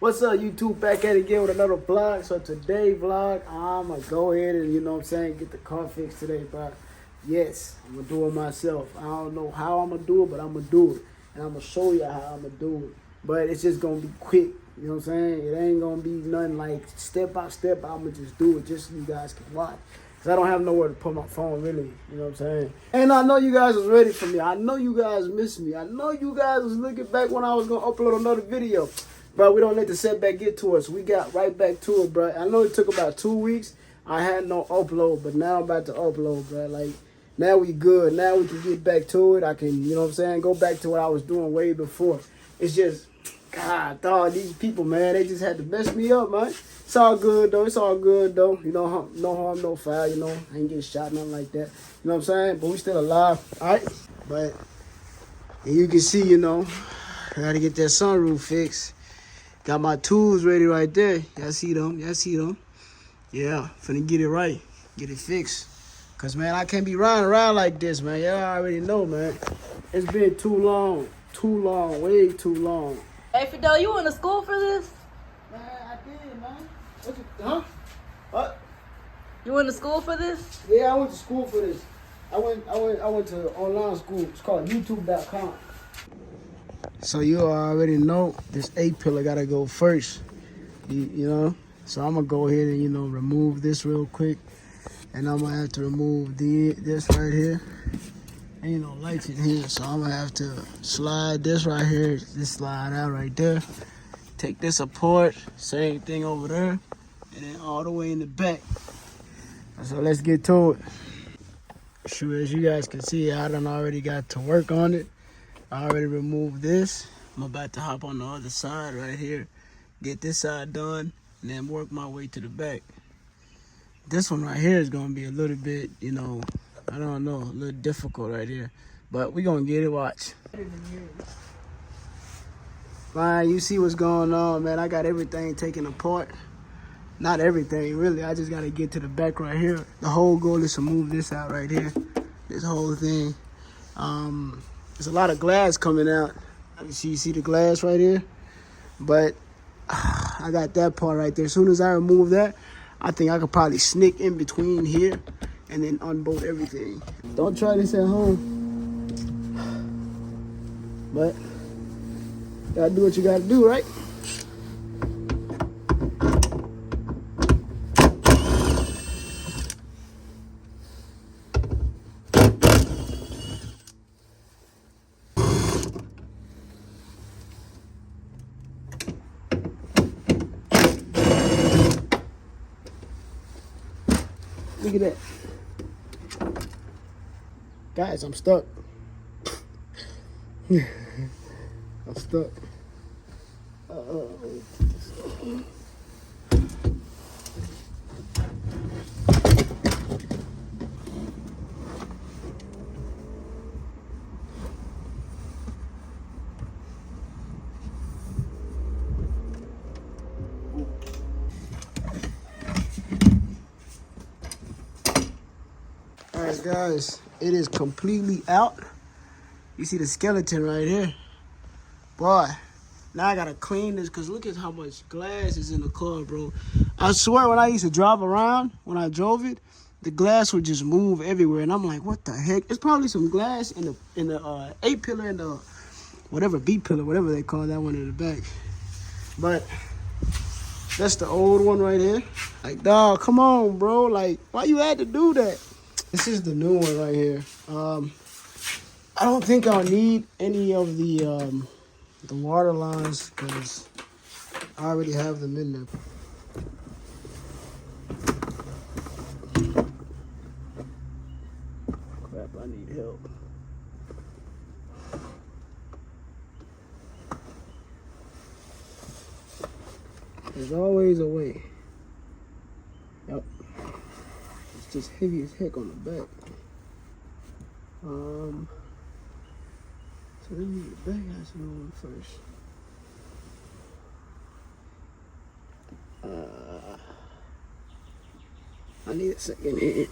What's up, YouTube? Back at it again with another vlog. So today vlog, I'm gonna go ahead and, you know what I'm saying, get the car fixed today, bro. Yes, I'm gonna do it myself. I don't know how I'm gonna do it, but I'm gonna do it. And I'm gonna show you how I'm gonna do it. But it's just gonna be quick, you know what I'm saying? It ain't gonna be nothing like step by step. I'm gonna just do it just so you guys can watch. Cause I don't have nowhere to put my phone, really, you know what I'm saying? And I know you guys was ready for me. I know you guys missed me. I know you guys was looking back when I was gonna upload another video. Bro, we don't let the setback get to us. We got right back to it, bro. I know it took about 2 weeks. I had no upload, but now I'm about to upload, bro. Like, now we good. Now we can get back to it. I can, you know what I'm saying, go back to what I was doing way before. It's just, God, dog, these people, man, they just had to mess me up, man. It's all good, though. It's all good, though. You know, no harm, no foul, you know. I ain't getting shot, nothing like that. You know what I'm saying? But we still alive, all right? But you can see, you know, I got to get that sunroof fixed. Got my tools ready right there. Y'all see them? Y'all see them? Yeah, finna get it right. Get it fixed. Cause, man, I can't be riding around like this, man. Y'all already know, man. It's been too long. Too long. Way too long. Hey, Fidel, you went to school for this? Man, I did, man. Huh? What? You went to school for this? Yeah, I went to school for this. I went to online school. It's called youtube.com. So you already know this A-pillar gotta go first, you know? So I'm gonna go ahead and, you know, remove this real quick. And I'm gonna have to remove this right here. Ain't no lights in here, so I'm gonna have to slide this right here, this slide out right there. Take this apart, same thing over there, and then all the way in the back. So let's get to it. Sure, as you guys can see, I done already got to work on it. I already removed this. I'm about to hop on the other side right here, get this side done, and then work my way to the back. This one right here is gonna be a little bit, you know, I don't know, a little difficult right here. But we gonna get it, watch. Fine, you see what's going on, man. I got everything taken apart. Not everything, really. I just gotta get to the back right here. The whole goal is to move this out right here. This whole thing. There's a lot of glass coming out. You see the glass right here? But I got that part right there. As soon as I remove that, I think I could probably sneak in between here and then unbolt everything. Don't try this at home. But gotta do what you gotta do, right? Look at that. Guys, I'm stuck. I'm stuck. Alright guys, it is completely out. You see the skeleton right here. Boy, now I gotta clean this because look at how much glass is in the car, bro. I swear when I used to drive around, when I drove it, the glass would just move everywhere. And I'm like, what the heck? It's probably some glass in the A-pillar and the whatever B-pillar, whatever they call that one in the back. But that's the old one right here. Like, dog, come on, bro. Like, why you had to do that? This is the new one right here. I don't think I'll need any of the water lines because I already have them in there. Crap, I need help. There's always a way. Yep. It's just heavy as heck on the back. So let me get the back ass on first. I need a second hit.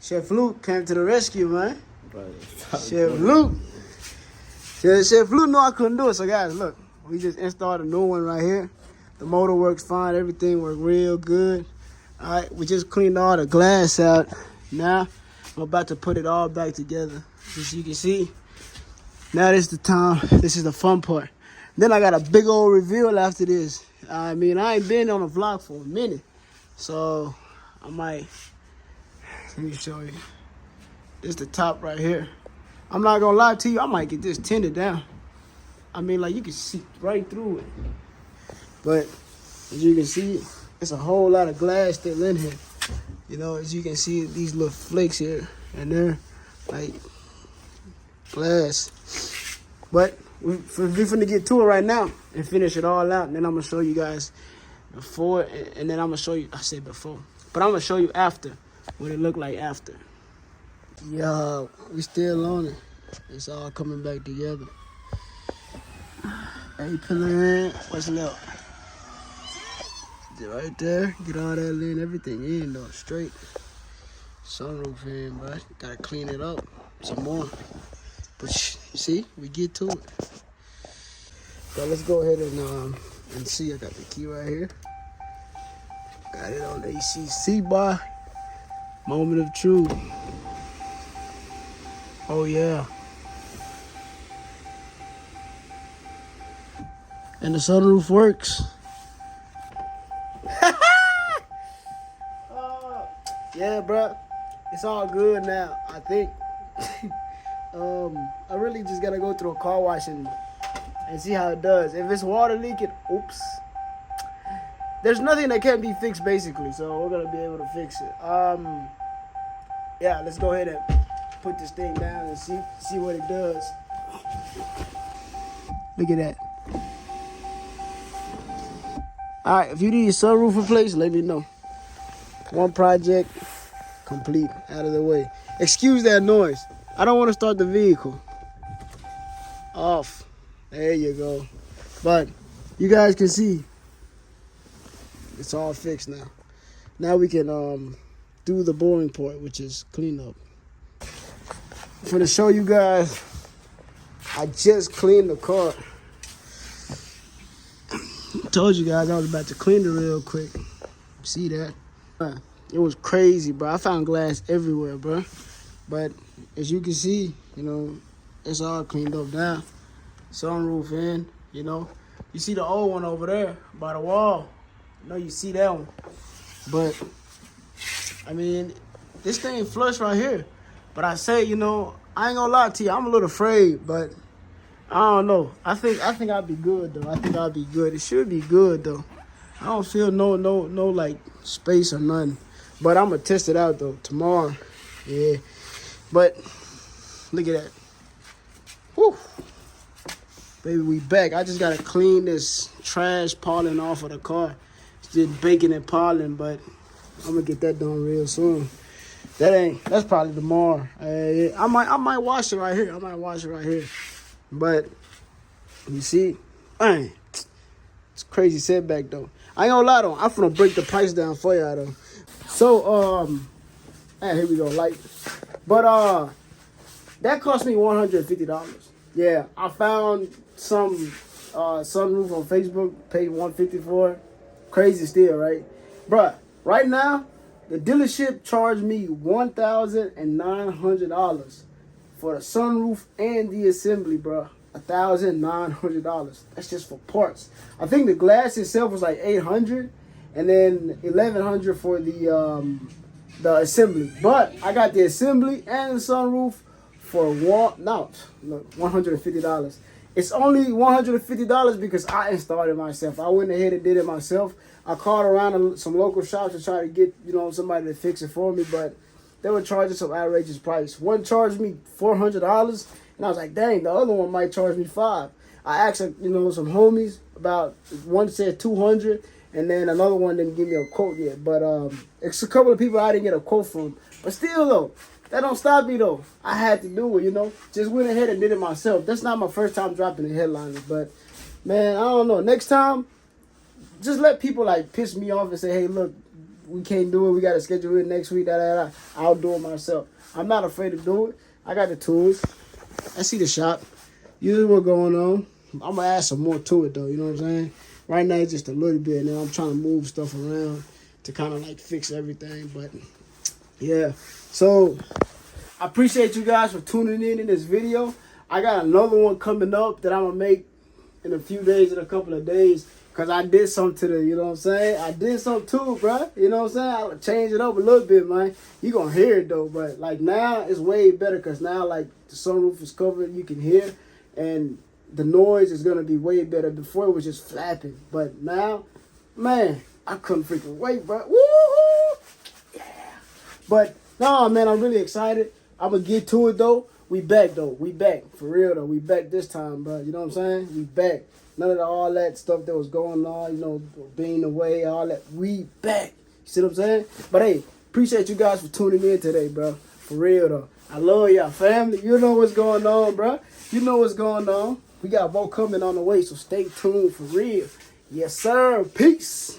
Chef Luke came to the rescue, man. Chef Luke. See, if Blue knew I couldn't do it, so guys, look, we just installed a new one right here. The motor works fine. Everything worked real good. All right, we just cleaned all the glass out. Now, I'm about to put it all back together. As you can see, now this is the time. This is the fun part. Then I got a big old reveal after this. I mean, I ain't been on a vlog for a minute. So, I might, let me show you. This is the top right here. I'm not gonna lie to you, I might get this tinted down. I mean, like, you can see right through it. But, as you can see, it's a whole lot of glass still in here. You know, as you can see, these little flakes here, and they're, like, glass. But, we're finna get to it right now and finish it all out. And then I'm gonna show you guys before, and then I'm gonna show you, I said before, but I'm gonna show you after, what it looked like after. Yo, we still on it. It's all coming back together. Hey, pillar in. What's left? Right there. Get all that in, everything in though, straight. Sunroof in, bro. Gotta clean it up some more. But see, we get to it. So let's go ahead and see. I got the key right here. Got it on the ACC bar. Moment of truth. Oh yeah. And the sunroof works. Yeah, bro. It's all good now, I think. I really just gotta go through a car wash and see how it does. If it's water leaking, oops. There's nothing that can't be fixed, basically, so we're gonna be able to fix it. Yeah, let's go ahead and put this thing down and see what it does. Look at that. All right, if you need your sunroof replaced, let me know. One project complete, out of the way. Excuse that noise. I don't want to start the vehicle. Off. There you go. But you guys can see it's all fixed now. Now we can do the boring part, which is clean up. I'm gonna show you guys. I just cleaned the car. I told you guys I was about to clean it real quick. See that? It was crazy, bro. I found glass everywhere, bro. But as you can see, you know, it's all cleaned up now. Sunroof in, you know. You see the old one over there by the wall. You know, you see that one. But, I mean, this thing flush right here. But I say, you know, I ain't gonna lie to you. I'm a little afraid, but I don't know. I think I'll be good, though. I think I'll be good. It should be good, though. I don't feel no like space or nothing. But I'm gonna test it out though tomorrow. Yeah. But look at that. Whew. Baby, we back. I just gotta clean this trash pollen off of the car. It's just baking and pollen, but I'm gonna get that done real soon. That's probably tomorrow. I might wash it right here. But you see, man, it's a crazy setback though. I ain't gonna lie though, I'm finna break the price down for y'all though. So, here we go, light. But, that cost me $150. Yeah, I found some sunroof on Facebook, paid $150 for it. Crazy still, right? Bruh, right now, the dealership charged me $1,900 for the sunroof and the assembly, bruh. $1,900. That's just for parts. I think the glass itself was like $800, and then $1,100 for the assembly. But I got the assembly and the sunroof for $150. It's only $150 because I installed it myself. I went ahead and did it myself. I called around some local shops to try to get, you know, somebody to fix it for me, but they were charging some outrageous price. One charged me $400, and I was like, dang, the other one might charge me $500. I asked, you know, some homies about, one said $200, and then another one didn't give me a quote yet. But it's a couple of people I didn't get a quote from. But still, though, that don't stop me, though. I had to do it, you know. Just went ahead and did it myself. That's not my first time dropping the headliners. But, man, I don't know. Next time, just let people, like, piss me off and say, hey, look, we can't do it. We got to schedule it next week. I'll do it myself. I'm not afraid to do it. I got the tools. I see the shop. You know what's going on. I'm gonna add some more to it though. You know what I'm saying? Right now it's just a little bit, and then I'm trying to move stuff around to kind of like fix everything. But yeah, so I appreciate you guys for tuning in this video. I got another one coming up that I'm gonna make in a few days, in a couple of days, because I did something to the, you know what I'm saying? I did something too, bro. You know what I'm saying? I changed it up a little bit, man. You gonna hear it though, but like now it's way better because now like the sunroof is covered, you can hear, and the noise is gonna be way better. Before it was just flapping, but now, man, I couldn't freaking wait, bro. Woo! Yeah. But no, man, I'm really excited. I'm gonna get to it though. We back though. We back. For real though. We back this time, bro. You know what I'm saying? We back. None of all that stuff that was going on, you know, being away, all that. We back. You see what I'm saying? But hey, appreciate you guys for tuning in today, bro. For real though. I love y'all family. You know what's going on, bro. You know what's going on. We got more coming on the way, so stay tuned for real. Yes, sir. Peace.